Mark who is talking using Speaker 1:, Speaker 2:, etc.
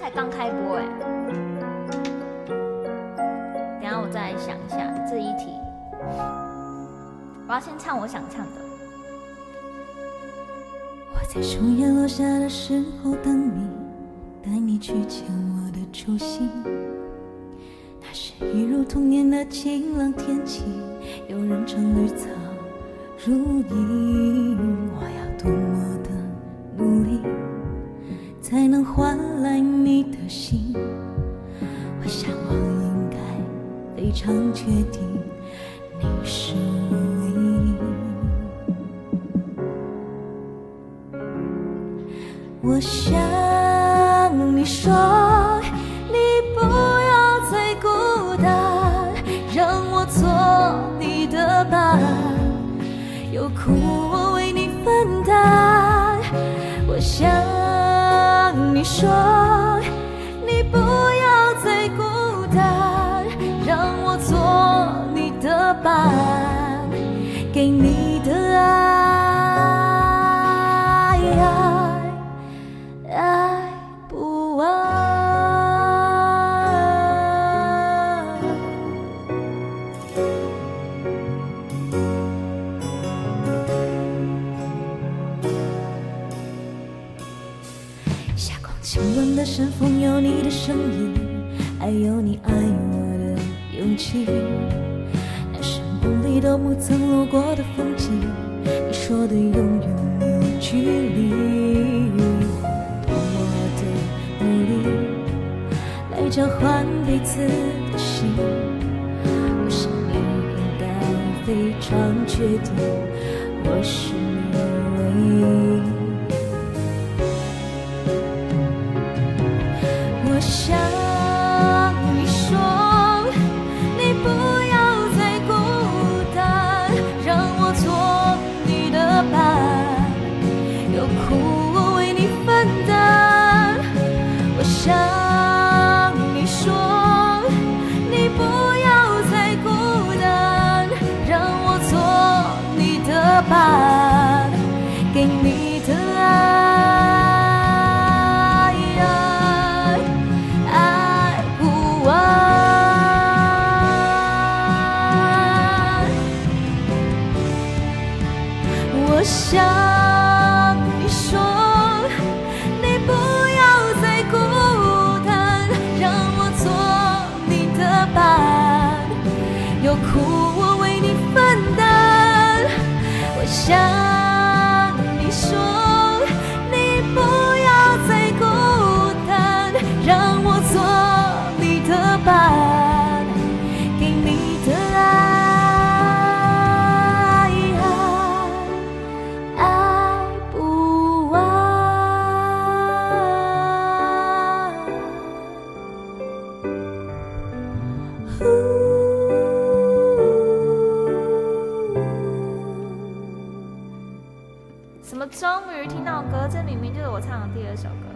Speaker 1: 才刚开播哎，等一下我再来想一下这一题，我要先唱我想唱的。
Speaker 2: 我在树叶落下的时候等你，带你去见我的初心。那是一如童年的晴朗天气，有人唱绿草如茵。我要多么的努力，才能换来你的心。我想我应该非常确定，你是唯一。我想你说，你不要再孤单，让我做你的伴，有苦我为你分担。我想你说，你不要再孤单，让我做你的伴，给你的爱不完。下空清冷的山峰，有你的声音，还有你爱我的勇气。那山洞里都不曾路过的风景，你说的永远没有距离。多么的努力来交换彼此的心，我想你应该非常确定，我是你唯一。我想你说，你不要再孤单，让我做你的伴，有苦我为你分担。我想你说，你不要再孤单，让我做你的伴，给你的爱不完。我想你说，你不要再孤单，让我做你的伴，有苦我为你分担。我想你说，你不要再孤单，让我做你的伴，给你的爱不完。
Speaker 1: 什么终于听到歌，这明明就是我唱的第二首歌。